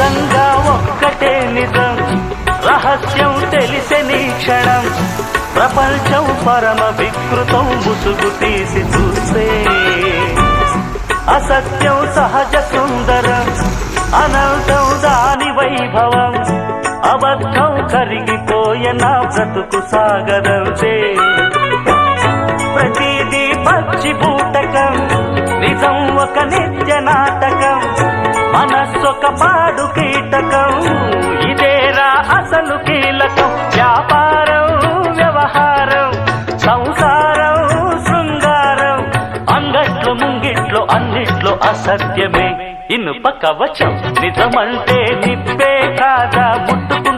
నిజంగా ఒక్కటే నిజం, రహస్యం తెలిసెని క్షణం, ప్రపంచం పరమ వికృతం ముసుగు తీసి చూస్తే అసత్యం సహజ సుందరం, అనంతం దాని వైభవం, అబద్ధం కరిగిపోయే నా బ్రతుకు సాగదంతే. ప్రతిదీ పచ్చి బూటకం, నిజం ఒక నిత్య నాటకం, మనస్సొక పాడు కీటకం, ఇదేరా అసలు కీలకం. వ్యాపారం వ్యవహారం సంసారం శృంగారం, అంగట్లో ముంగిట్లో అన్నిట్లో అసత్యమే ఇనుప కవచం. నిజమంటే నిప్పే కాదా ముట్టుకు